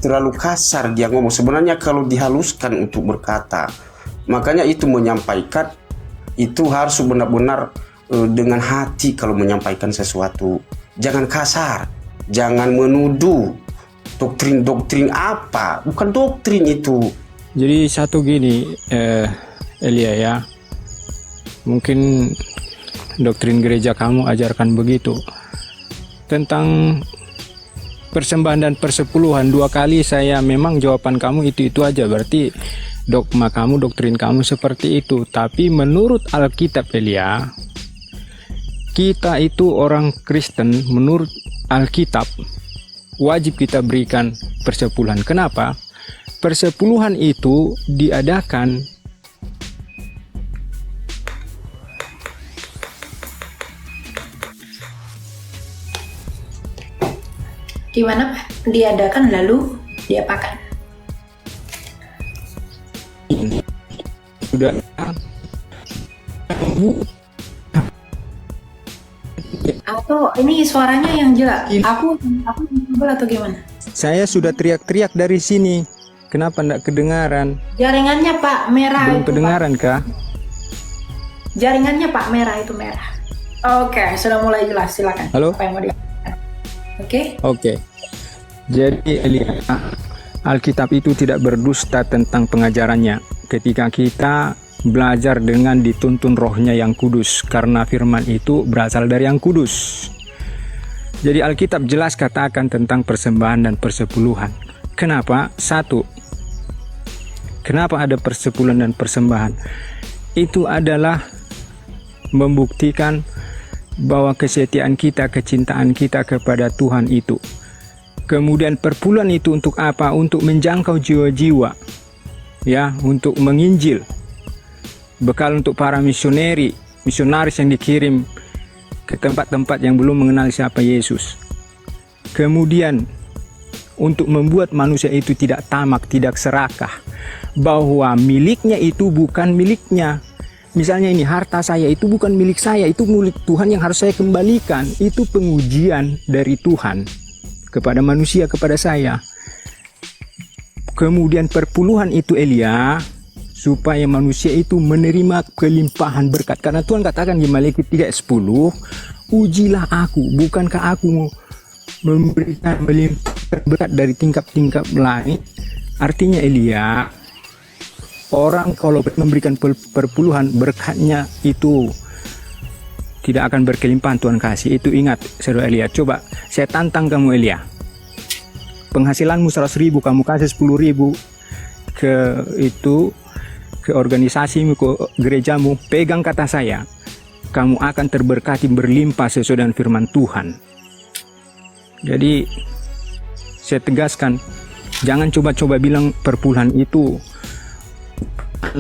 terlalu kasar dia ngomong. Sebenarnya kalau dihaluskan untuk berkata, makanya itu menyampaikan itu harus benar-benar dengan hati kalau menyampaikan sesuatu. Jangan kasar, jangan menuduh doktrin-doktrin apa, bukan doktrin itu. Jadi satu gini, Elia ya, mungkin doktrin gereja kamu ajarkan begitu tentang persembahan dan persepuluhan. 2 kali saya memang jawaban kamu itu aja, berarti dogma kamu, doktrin kamu seperti itu. Tapi menurut Alkitab Elia, kita itu orang Kristen, menurut Alkitab wajib kita berikan persepuluhan. Kenapa? Persepuluhan itu diadakan gimana Pak? Diadakan lalu diapakan? sudah Atau ini suaranya yang jelas? Aku tebal atau gimana? saya sudah teriak-teriak dari sini. Kenapa enggak kedengaran? Jaringannya Pak merah. Belum itu, kedengaran Pak. kah? Jaringannya Pak merah itu merah. Oke, sudah mulai jelas. Silakan. Halo? Apa yang mau dikatakan? Oke. Jadi Elia, Alkitab itu tidak berdusta tentang pengajarannya. Ketika kita belajar dengan dituntun rohnya yang kudus, karena firman itu berasal dari yang kudus. Jadi Alkitab jelas katakan tentang persembahan dan persepuluhan. Kenapa? Satu, kenapa ada persepuluhan dan persembahan? Itu adalah membuktikan bahwa kesetiaan kita, kecintaan kita kepada Tuhan itu. Kemudian perpuluhan itu untuk apa? Untuk menjangkau jiwa-jiwa, ya, untuk menginjil. Bekal untuk para misionaris yang dikirim ke tempat-tempat yang belum mengenal siapa Yesus. Kemudian untuk membuat manusia itu tidak tamak, tidak serakah, bahwa miliknya itu bukan miliknya. Misalnya ini, harta saya itu bukan milik saya, itu milik Tuhan yang harus saya kembalikan. Itu pengujian dari Tuhan kepada manusia, kepada saya. Kemudian perpuluhan itu Elia, supaya manusia itu menerima kelimpahan berkat. Karena Tuhan katakan di Maliaki 3:10, ujilah aku, bukankah aku memberikan melimpahkan berkat dari tingkap-tingkap langit. Artinya Elia, orang kalau memberikan perpuluhan, berkatnya itu tidak akan berkelimpahan Tuhan kasih. Itu ingat, saudara Elia. Coba saya tantang kamu Elia, penghasilanmu 100.000, kamu kasih 10.000 ke organisasimu, ke gerejamu, pegang kata saya, kamu akan terberkati berlimpah sesuai dengan firman Tuhan. Jadi saya tegaskan, jangan coba-coba bilang perpuluhan itu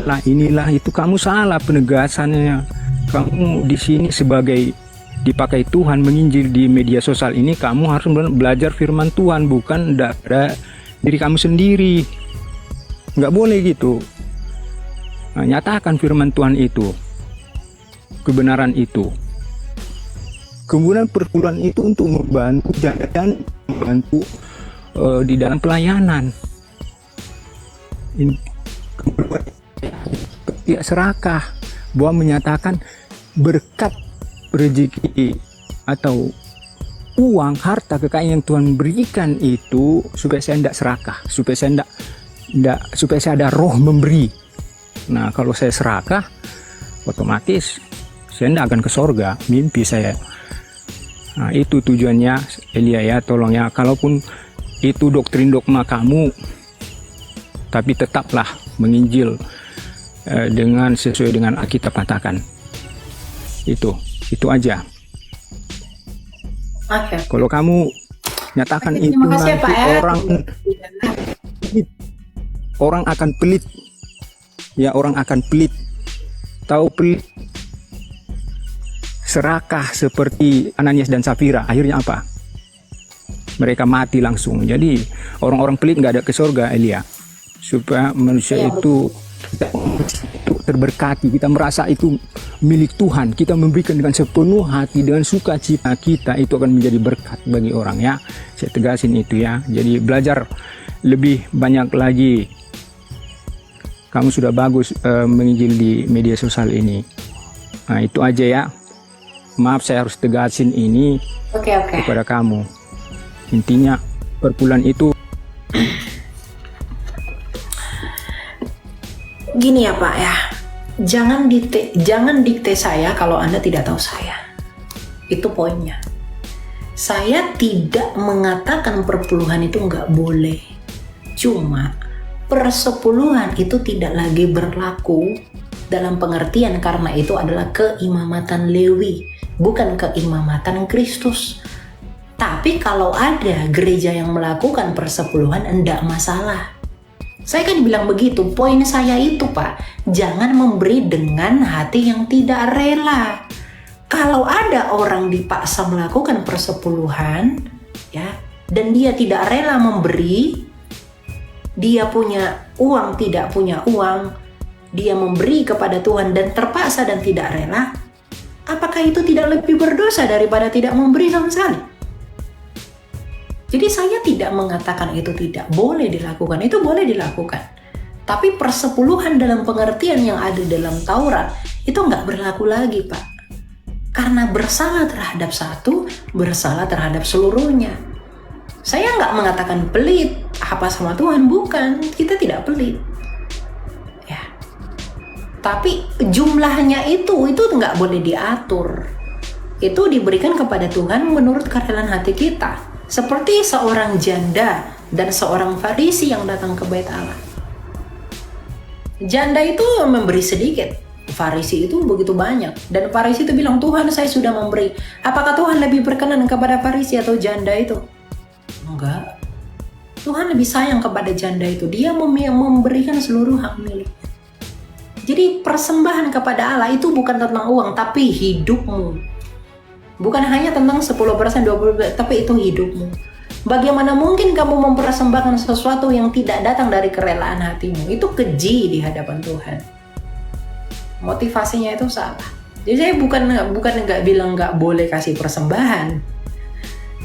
lah inilah itu, kamu salah penegasannya. Kamu di sini sebagai dipakai Tuhan menginjil di media sosial ini, kamu harus belajar firman Tuhan, bukan dari diri kamu sendiri. Nggak boleh gitu. Nah, nyatakan firman Tuhan itu, kebenaran itu. Kemudian perpuluhan itu untuk membantu dan membantu di dalam pelayanan. Tidak serakah, bahwa menyatakan berkat rezeki atau uang, harta, kekayaan yang Tuhan berikan itu supaya saya tidak serakah, supaya saya ada roh memberi. Nah, kalau saya serakah, otomatis saya tidak akan ke sorga, mimpi saya. Nah, itu tujuannya Elia ya, tolong ya, kalaupun itu doktrin dogma kamu, tapi tetaplah menginjil dengan sesuai dengan Alkitab katakan. Itu aja. Oke. Kalau kamu nyatakan Oke, itu kasih, nanti Pak, ya. orang akan pelit. Ya, orang akan pelit. Tahu pelit? Serakah seperti Ananias dan Safira, akhirnya apa? Mereka mati langsung. Jadi orang-orang pelit nggak ada ke surga, Elia. Supaya manusia itu terberkati, kita merasa itu milik Tuhan, kita memberikan dengan sepenuh hati, dengan sukacita kita, itu akan menjadi berkat bagi orang ya. Saya tegasin itu ya. Jadi belajar lebih banyak lagi. Kamu sudah bagus menginjil di media sosial ini. Nah, itu aja ya. Maaf saya harus tegasin ini Oke. kepada kamu. Intinya perpuluhan itu Gini ya Pak ya, jangan dikte saya kalau Anda tidak tahu saya. Itu poinnya. Saya tidak mengatakan perpuluhan itu nggak boleh. Cuma persepuluhan itu tidak lagi berlaku dalam pengertian karena itu adalah keimamatan Lewi, bukan keimamatan Kristus. Tapi kalau ada gereja yang melakukan persepuluhan, enggak masalah. Saya kan bilang begitu, poin saya itu Pak, jangan memberi dengan hati yang tidak rela. Kalau ada orang dipaksa melakukan persepuluhan, ya, dan dia tidak rela memberi, dia punya uang, tidak punya uang, dia memberi kepada Tuhan dan terpaksa dan tidak rela, apakah itu tidak lebih berdosa daripada tidak memberi sama sekali? Jadi saya tidak mengatakan itu tidak boleh dilakukan, itu boleh dilakukan. Tapi persepuluhan dalam pengertian yang ada dalam Taurat itu nggak berlaku lagi Pak. Karena bersalah terhadap satu, bersalah terhadap seluruhnya. Saya nggak mengatakan pelit, apa sama Tuhan, bukan. Kita tidak pelit. Ya. Tapi jumlahnya itu nggak boleh diatur. Itu diberikan kepada Tuhan menurut kerelaan hati kita. Seperti seorang janda dan seorang Farisi yang datang ke bait Allah. Janda itu memberi sedikit, Farisi itu begitu banyak. Dan Farisi itu bilang, Tuhan saya sudah memberi. Apakah Tuhan lebih berkenan kepada Farisi atau janda itu? Enggak. Tuhan lebih sayang kepada janda itu. Dia memberikan seluruh hak miliknya. Jadi persembahan kepada Allah itu bukan tentang uang, tapi hidupmu. Bukan hanya tentang 10%, 20%, tapi itu hidupmu. Bagaimana mungkin kamu mempersembahkan sesuatu yang tidak datang dari kerelaan hatimu? Itu keji di hadapan Tuhan. Motivasinya itu salah. Jadi saya bukan nggak bilang nggak boleh kasih persembahan,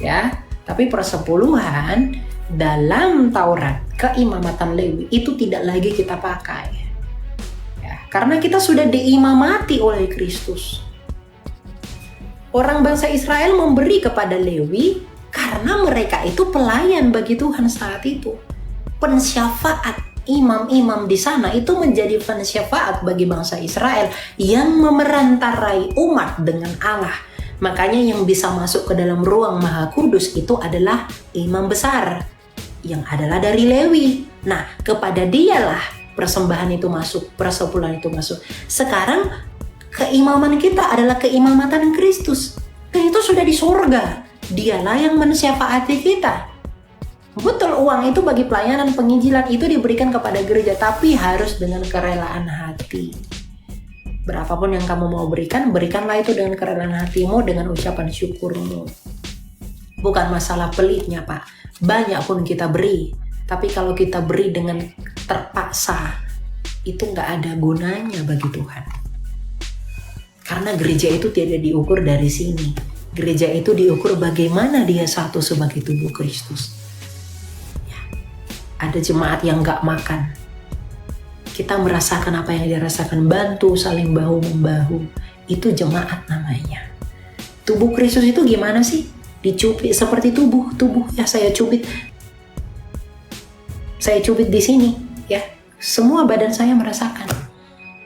ya. Tapi persepuluhan dalam Taurat, keimamatan Lewi itu tidak lagi kita pakai, ya. Karena kita sudah diimamati oleh Kristus. Orang bangsa Israel memberi kepada Lewi karena mereka itu pelayan bagi Tuhan saat itu. Pensyafaat imam-imam di sana itu menjadi pensyafaat bagi bangsa Israel yang memerantarai umat dengan Allah. Makanya yang bisa masuk ke dalam ruang Maha Kudus itu adalah imam besar yang adalah dari Lewi. Nah, kepada dialah persembahan itu masuk, persepuluhan itu masuk. Sekarang keimaman kita adalah keimamatan Kristus. Dan itu sudah di surga. Dialah yang mensyafaati kita. Betul, uang itu bagi pelayanan penginjilan itu diberikan kepada gereja, tapi harus dengan kerelaan hati. Berapapun yang kamu mau berikan, berikanlah itu dengan kerelaan hatimu, dengan ucapan syukurmu. Bukan masalah pelitnya Pak. Banyak pun kita beri, tapi kalau kita beri dengan terpaksa, itu nggak ada gunanya bagi Tuhan. Karena gereja itu tidak diukur dari sini. Gereja itu diukur bagaimana dia satu sebagai tubuh Kristus. Ya. Ada jemaat yang gak makan. Kita merasakan apa yang dia rasakan. Bantu saling bahu-membahu. Itu jemaat namanya. Tubuh Kristus itu gimana sih? Dicubit seperti tubuh ya saya cubit. Saya cubit di sini ya. Semua badan saya merasakan.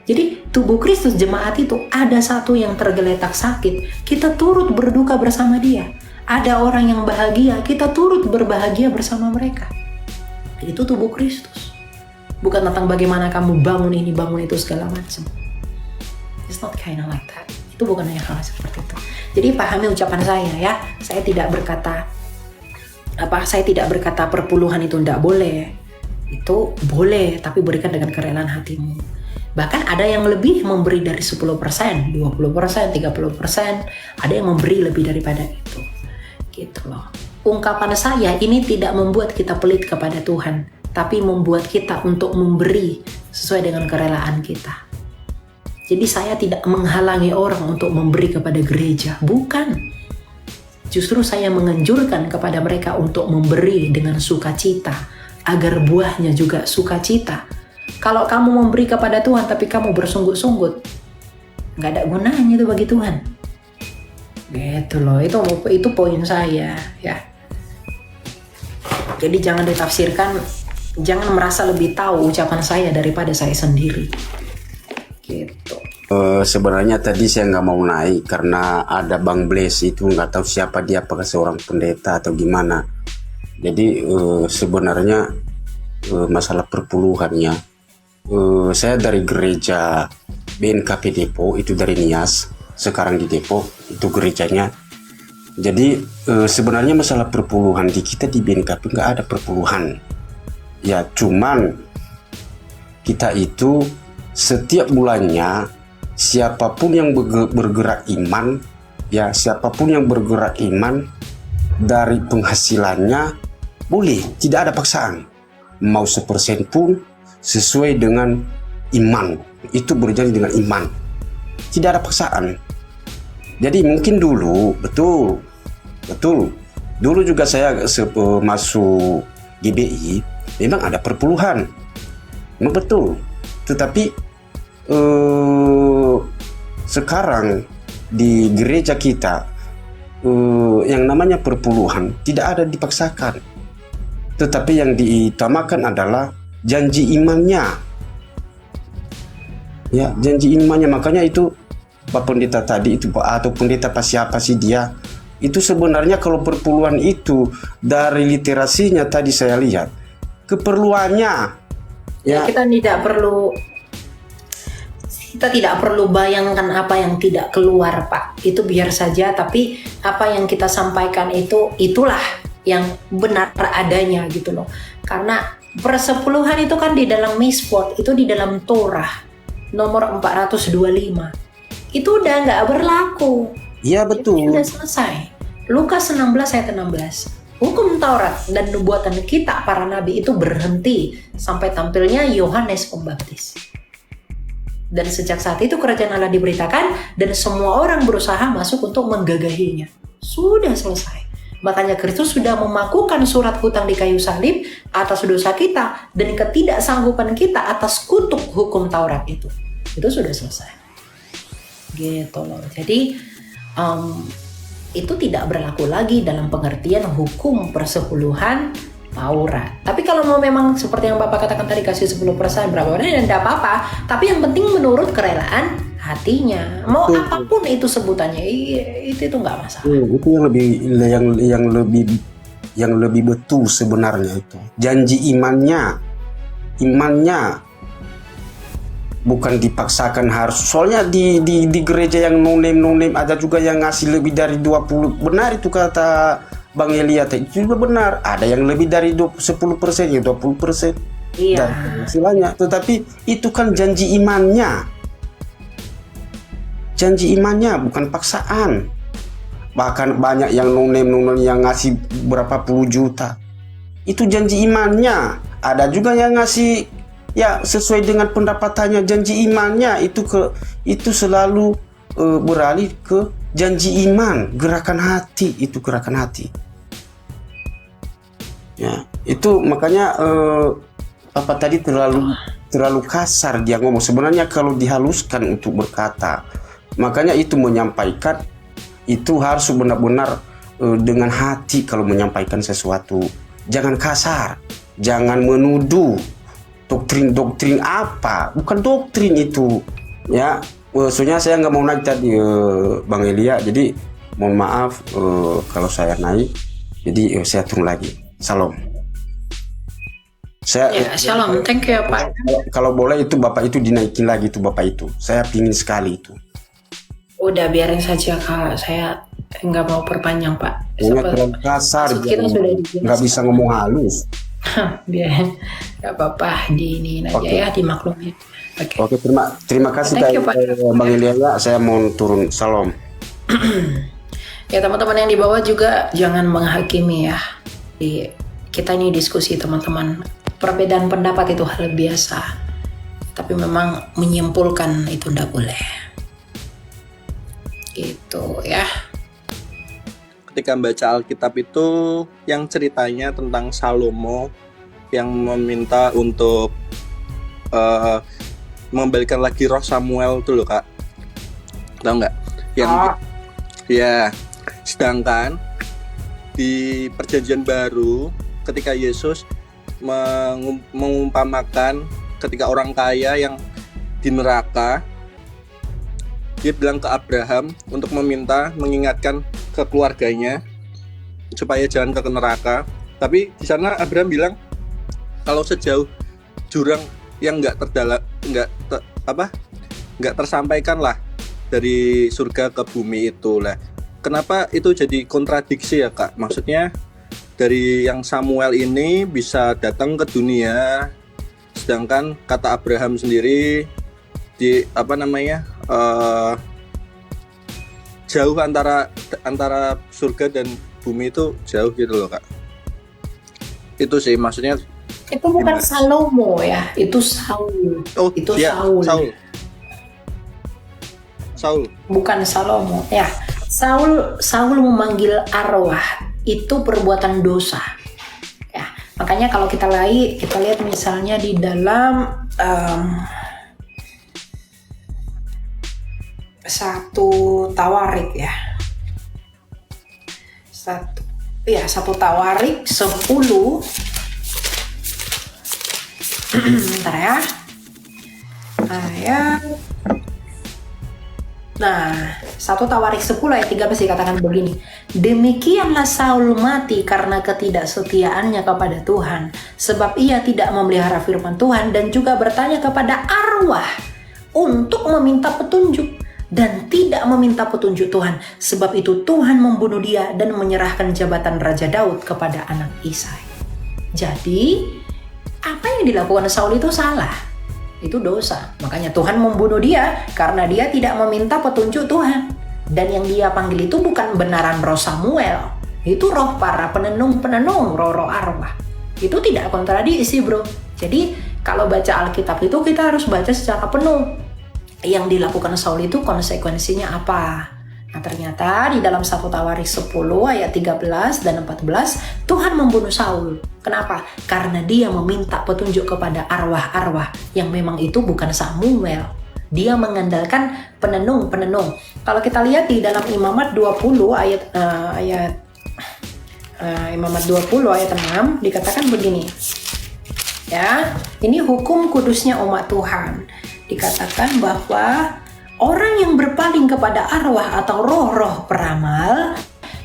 Jadi tubuh Kristus jemaat itu ada satu yang tergeletak sakit, kita turut berduka bersama dia. Ada orang yang bahagia, kita turut berbahagia bersama mereka. Itu tubuh Kristus. Bukan tentang bagaimana kamu bangun ini, bangun itu segala macam. It's not kind of like that. Itu bukan hal seperti itu. Jadi pahami ucapan saya ya. Saya tidak berkata perpuluhan itu tidak boleh. Itu boleh, tapi berikan dengan kerelaan hatimu. Bahkan ada yang lebih memberi dari 10%, 20%, 30%, ada yang memberi lebih daripada itu. Gitu loh. Ungkapan saya ini tidak membuat kita pelit kepada Tuhan, tapi membuat kita untuk memberi sesuai dengan kerelaan kita. Jadi saya tidak menghalangi orang untuk memberi kepada gereja, bukan. Justru saya menganjurkan kepada mereka untuk memberi dengan sukacita, agar buahnya juga sukacita. Kalau kamu memberi kepada Tuhan tapi kamu bersunggut-sunggut, nggak ada gunanya itu bagi Tuhan. Gitu loh, itu poin saya ya. Jadi jangan ditafsirkan, jangan merasa lebih tahu ucapan saya daripada saya sendiri. Gitu. Sebenarnya tadi saya nggak mau naik karena ada Bang Blaze itu, nggak tahu siapa dia, apakah seorang pendeta atau gimana. Jadi sebenarnya masalah perpuluhannya, saya dari gereja BNKP Depok, itu dari Nias, sekarang di Depok itu gerejanya. Jadi sebenarnya masalah perpuluhan di kita di BNKP nggak ada perpuluhan ya, cuman kita itu setiap bulannya siapapun yang bergerak iman ya, siapapun yang bergerak iman dari penghasilannya boleh, tidak ada paksaan, mau 1% pun sesuai dengan iman, itu berjalan dengan iman, tidak ada paksaan. Jadi mungkin dulu betul dulu juga saya masuk GBI memang ada perpuluhan, memang betul, tetapi sekarang di gereja kita yang namanya perpuluhan tidak ada dipaksakan, tetapi yang diutamakan adalah janji imannya ya, janji imannya. Makanya itu Pak Pendeta tadi itu, atau pendeta siapa sih dia, itu sebenarnya kalau perpuluhan itu dari literasinya tadi saya lihat keperluannya ya, kita tidak perlu bayangkan apa yang tidak keluar, Pak. Itu biar saja, tapi apa yang kita sampaikan itulah yang benar adanya gitu loh. Karena persepuluhan itu kan di dalam Mishpat, itu di dalam Torah nomor 425. Itu udah nggak berlaku. Iya betul. Itu udah selesai. Lukas 16 ayat 16. Hukum Taurat dan nubuatan kita para nabi itu berhenti sampai tampilnya Yohanes Pembaptis. Dan sejak saat itu kerajaan Allah diberitakan dan semua orang berusaha masuk untuk menggagahinya. Sudah selesai. Makanya Kristus sudah memakukan surat hutang di kayu salib atas dosa kita dan ketidaksanggupan kita atas kutuk hukum Taurat itu. Itu sudah selesai. Gitu loh. Jadi itu tidak berlaku lagi dalam pengertian hukum persepuluhan Taurat. Tapi kalau mau memang seperti yang Bapak katakan tadi, kasih 10% berapa dan tidak apa-apa, tapi yang penting menurut kerelaan hatinya. Mau apapun itu sebutannya, itu nggak masalah. Itu yang lebih betul sebenarnya itu. Janji imannya bukan dipaksakan harus. Soalnya di gereja yang no-name ada juga yang ngasih lebih dari 20. Benar itu kata Bang Elia, itu juga benar. Ada yang lebih dari 10%, ya 20%. Iya. Dan istilahnya. Tetapi itu kan janji imannya. Janji imannya bukan paksaan. Bahkan banyak yang no-name yang ngasih berapa puluh juta. Itu janji imannya. Ada juga yang ngasih ya sesuai dengan pendapatannya. Janji imannya itu selalu beralih ke janji iman, gerakan hati, itu gerakan hati. Ya, itu makanya apa tadi terlalu kasar dia ngomong. Sebenarnya kalau dihaluskan untuk berkata, makanya itu menyampaikan itu harus benar-benar dengan hati kalau menyampaikan sesuatu. Jangan kasar, jangan menuduh doktrin apa, bukan doktrin itu. Ya, soalnya saya nggak mau naik tadi Bang Elia, jadi mohon maaf kalau saya naik, jadi saya turun lagi. Salam. Shalom, thank you ya Pak. Kalau boleh itu Bapak itu dinaikin lagi itu Bapak itu, saya pingin sekali itu. Udah biarin saja Kak, saya nggak mau perpanjang Pak. Terlalu kasar, nggak bisa ngomong halus. Biarin, nggak apa-apa, diiniin aja ya, dimaklumin. Oke, terima kasih Bang Elia, saya mau turun. Salam. Ya teman-teman yang di bawah juga jangan menghakimi ya. Kita ini diskusi teman-teman, perbedaan pendapat itu hal biasa, tapi memang menyimpulkan itu tidak boleh gitu ya. Ketika membaca Alkitab itu yang ceritanya tentang Salomo yang meminta untuk mengembalikan lagi roh Samuel tuh loh Kak. Tahu nggak? Yang ya, sedangkan di Perjanjian Baru ketika Yesus mengumpamakan ketika orang kaya yang di neraka, dia bilang ke Abraham untuk mengingatkan ke keluarganya supaya jangan ke neraka. Tapi di sana Abraham bilang kalau sejauh jurang yang nggak tersampaikan lah dari surga ke bumi itu lah. Kenapa itu jadi kontradiksi ya Kak? Maksudnya dari yang Samuel ini bisa datang ke dunia, sedangkan kata Abraham sendiri di jauh antara surga dan bumi itu jauh gitu loh Kak. Itu sih maksudnya. Itu bukan Salomo ya, itu Saul. Oh, itu ya, Saul. Bukan Salomo. Ya, Saul memanggil arwah itu perbuatan dosa. Ya, makanya kalau kita lihat misalnya di dalam 1 Tawarik ya. 1 Tawarik 10. Bentar ya. Nah, 1 Tawarik 10 ayat 13 dikatakan begini. Demikianlah Saul mati karena ketidaksetiaannya kepada Tuhan, sebab ia tidak memelihara firman Tuhan dan juga bertanya kepada arwah untuk meminta petunjuk dan tidak meminta petunjuk Tuhan. Sebab itu Tuhan membunuh dia dan menyerahkan jabatan Raja Daud kepada anak Isai. Jadi, apa yang dilakukan Saul itu salah. Itu dosa. Makanya Tuhan membunuh dia karena dia tidak meminta petunjuk Tuhan. Dan yang dia panggil itu bukan benaran roh Samuel. Itu roh para penenung, roh-roh arwah. Itu tidak kontradiksi, bro. Jadi kalau baca Alkitab itu kita harus baca secara penuh. Yang dilakukan Saul itu konsekuensinya apa? Nah, ternyata di dalam 1 Tawarik 10 ayat 13 dan 14 Tuhan membunuh Saul. Kenapa? Karena dia meminta petunjuk kepada arwah-arwah yang memang itu bukan Samuel. Dia mengandalkan penenung. Kalau kita lihat di dalam Imamat 20 Imamat 20 ayat 6 dikatakan begini. Ya, ini hukum kudusnya umat Tuhan. Dikatakan bahwa orang yang berpaling kepada arwah atau roh-roh peramal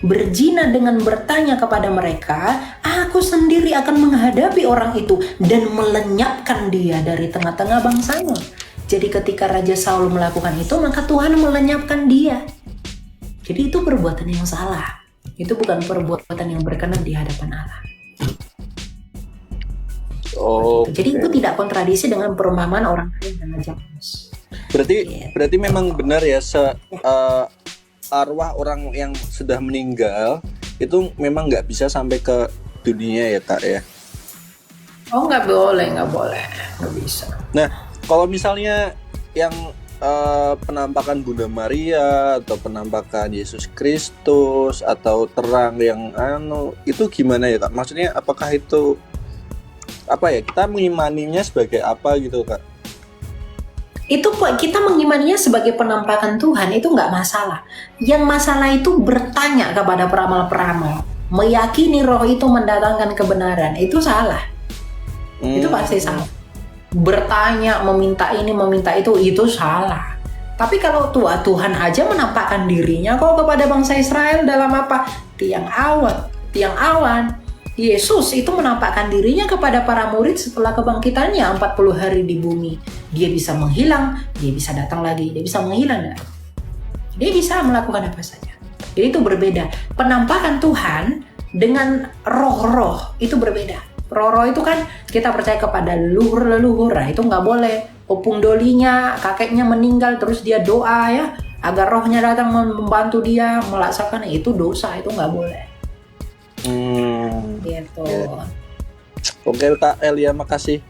berzina dengan bertanya kepada mereka, aku sendiri akan menghadapi orang itu dan melenyapkan dia dari tengah-tengah bangsanya. Jadi ketika Raja Saul melakukan itu, maka Tuhan melenyapkan dia. Jadi itu perbuatan yang salah. Itu bukan perbuatan yang berkenan di hadapan Allah. Oh. Jadi itu tidak kontradiksi dengan perumpamaan orang kaya dan Raja Amos. Berarti memang benar ya arwah orang yang sudah meninggal itu memang nggak bisa sampai ke dunia ya Kak ya? Oh nggak boleh, nggak bisa. Nah kalau misalnya yang penampakan Bunda Maria atau penampakan Yesus Kristus atau terang yang itu gimana ya Kak? Maksudnya apakah itu apa ya, kita mengimaninya sebagai apa gitu Kak? Itu kita mengimaninya sebagai penampakan Tuhan, itu nggak masalah. Yang masalah itu bertanya kepada peramal-peramal, meyakini roh itu mendatangkan kebenaran, itu salah. Itu pasti salah. Bertanya, meminta ini, meminta itu salah. Tapi kalau Tuhan aja menampakkan dirinya kok kepada bangsa Israel dalam apa? Tiang awan. Yesus itu menampakkan dirinya kepada para murid setelah kebangkitannya 40 hari di bumi. Dia bisa menghilang, dia bisa datang lagi, dia bisa menghilang. Dia bisa melakukan apa saja. Jadi itu berbeda. Penampakan Tuhan dengan roh-roh itu berbeda. Roh-roh itu kan kita percaya kepada leluhur-leluhur. Nah, itu nggak boleh. Opung dolinya, kakeknya meninggal terus dia doa ya agar rohnya datang membantu dia melaksanakan, itu dosa, itu nggak boleh. Gitu. Oke Kak Elia, makasih.